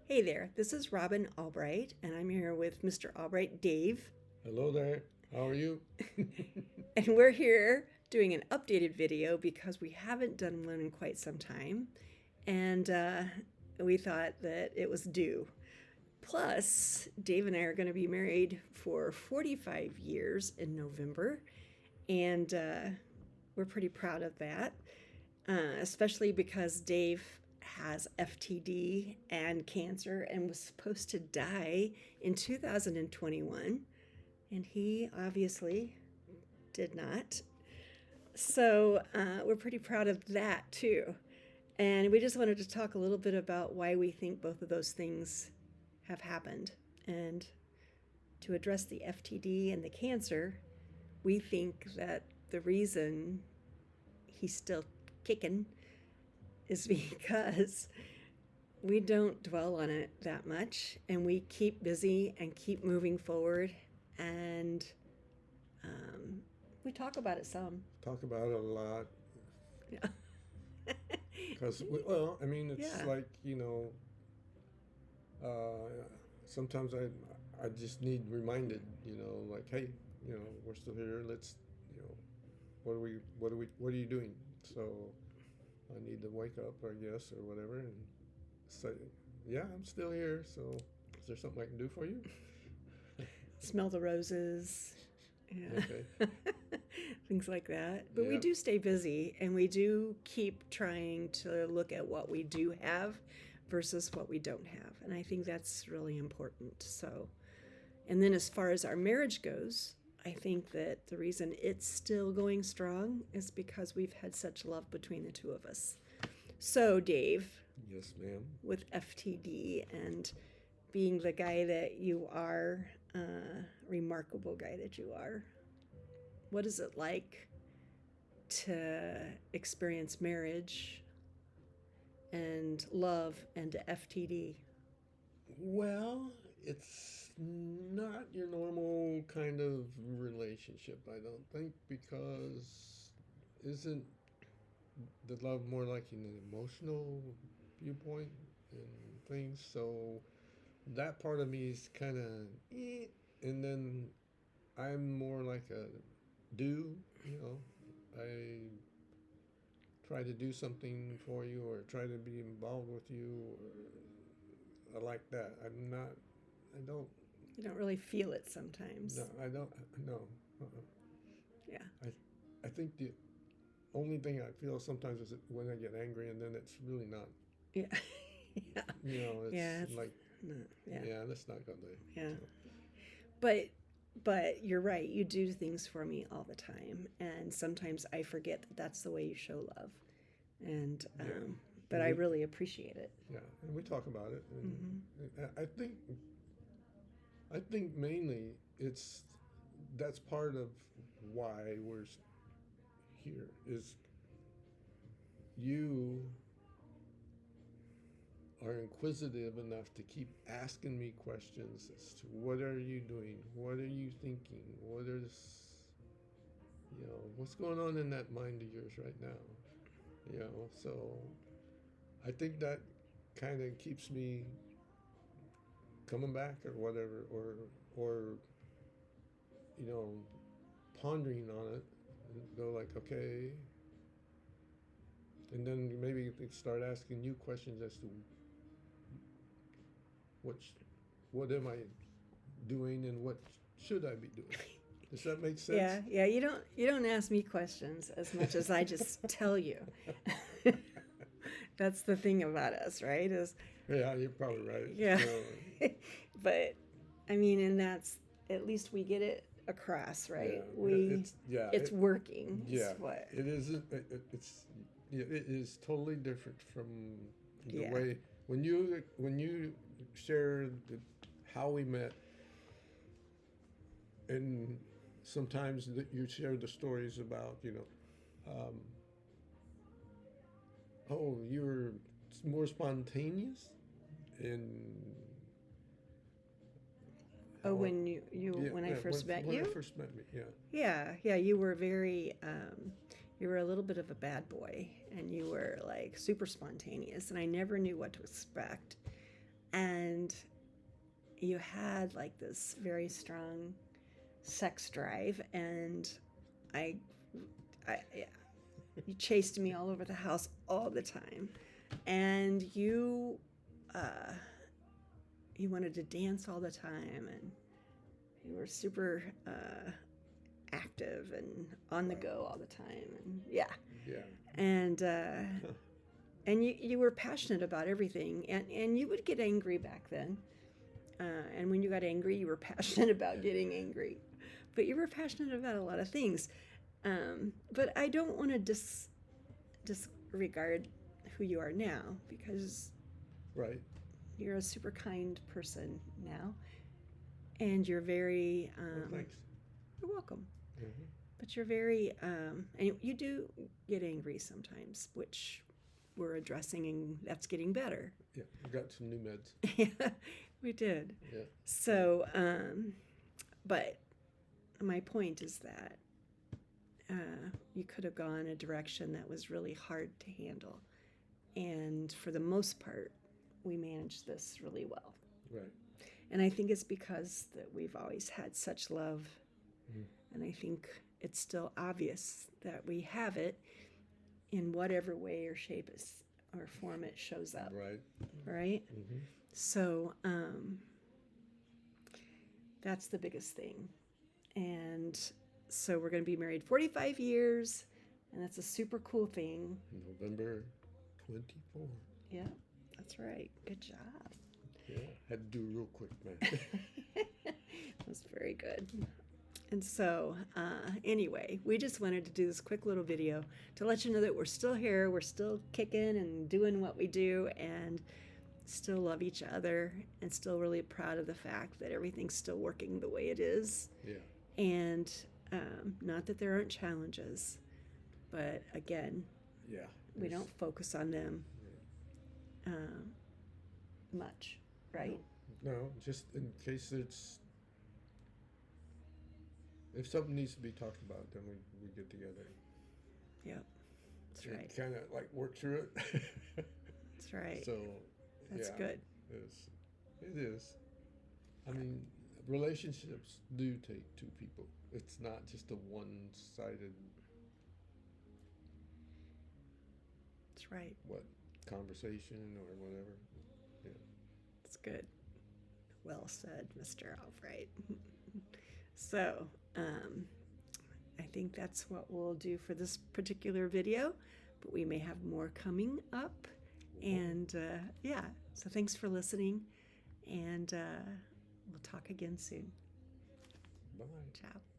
Hey there, this is Robin Albright, and I'm here with Mr. Albright, Dave, Hello there. How are you? and we're here doing an updated video because we haven't done one in quite some time, and we thought that it was due. Plus, Dave and I are going to be married for 45 years in November, and we're pretty proud of that, especially because Dave has FTD and cancer and was supposed to die in 2021, and he obviously did not. So we're pretty proud of that too. And we just wanted to talk a little bit about why we think both of those things have happened. And to address the FTD and the cancer, we think that the reason he's still kicking is because we don't dwell on it that much and we keep busy and keep moving forward. And we talk about it some. Talk about it a lot Yeah. because, well, I mean, it's Yeah. like sometimes I just need reminded, like, hey, we're still here. Let's, you know, what are you doing? So I need to wake up, I guess, or whatever, and say, yeah, I'm still here. So is there something I can do for you? Smell the roses. Yeah. Okay. Things like that. But we Yeah. do stay busy and we do keep trying to look at what we do have versus what we don't have. And I think that's really important. So, and then as far as our marriage goes, I think that the reason it's still going strong is because we've had such love between the two of us. So, Dave, Yes, ma'am. with FTD and being the guy that you are, remarkable guy that you are, what is it like to experience marriage and love and FTD? Well, it's not your normal kind of relationship, I don't think, because isn't the love more like an emotional viewpoint and things? So that part of me is kind of, and then I'm more like a do, I try to do something for you or try to be involved with you, or I like that. I don't. You don't really feel it No, sometimes. I don't. No. Uh-uh. Yeah. I, I think the only thing I feel sometimes is when I get angry, and then it's really not. Yeah. Yeah. It's Yeah. It's like, not, yeah. yeah, that's not gonna. Yeah. So, But but you're right. You do things for me all the time, and sometimes I forget that that's the way you show love. And yeah, but and I really appreciate it. we talk about it, and Hmm. I think mainly it's that's part of why we're here is you are inquisitive enough to keep asking me questions as to what are you doing, what are you thinking, what's going on in that mind of yours right now. So I think that kind of keeps me coming back or whatever, or you know pondering on it and go like, okay, and then maybe start asking you questions as to what what am I doing and what should I be doing. Does that make sense? Yeah, yeah. You don't ask me questions as much as I just tell you. That's the thing about us, right? Is Yeah, you're probably right. yeah. So, But I mean, and that's at least we get it across, yeah, right? We it's yeah, it's working. Is yeah. what. It isn't. It's yeah, it is totally different from the Yeah. way when you share how we met, and sometimes that you share the stories about um, oh, you're more spontaneous and Oh, how when you yeah, when I yeah, first met when I you? first met me, yeah. Yeah, yeah, you were very, you were a little bit of a bad boy and you were like super spontaneous and I never knew what to expect. you had like this very strong sex drive, and I, I, you chased me all over the house all the time, and uh, you wanted to dance all the time, and you were super active and on the go all the time, and yeah, and and you were passionate about everything, and you would get angry back then, and when you got angry, you were passionate about getting angry, but you were passionate about a lot of things. But I don't want to disregard who you are now, because Right. you're a super kind person now, and you're very Well, thanks. you're welcome. Mm-hmm. But you're very and you do get angry sometimes, which we're addressing, and that's getting better. Yeah, we got some new meds. Yeah, we did. Yeah. So but my point is that you could have gone a direction that was really hard to handle, and for the most part we managed this really well. Right. And I think it's because that we've always had such love. And I think it's still obvious that we have it in whatever way or shape or form it shows up. Right. Right? Mm-hmm. So that's the biggest thing. And so we're going to be married 45 years, and that's a super cool thing. November 24. Yeah, that's right. Good job. Yeah, had to do real quick, man. That was very good. And so, anyway, we just wanted to do this quick little video to let you know that we're still here, we're still kicking and doing what we do, and still love each other, and still really proud of the fact that everything's still working the way it is. Yeah. And not that there aren't challenges, but again, Yeah. we don't focus on them much, right? No, just in case if something needs to be talked about, then we get together. Yep, that's right. Kind of like work through it. That's right. So, That's yeah, good. It is. I mean, relationships do take two people. It's not just a one-sided. That's right. Conversation or whatever. Yeah. That's good. Well said, Mr. Albright. So, I think that's what we'll do for this particular video, but we may have more coming up. And yeah, so thanks for listening, and we'll talk again soon. Bye. Ciao.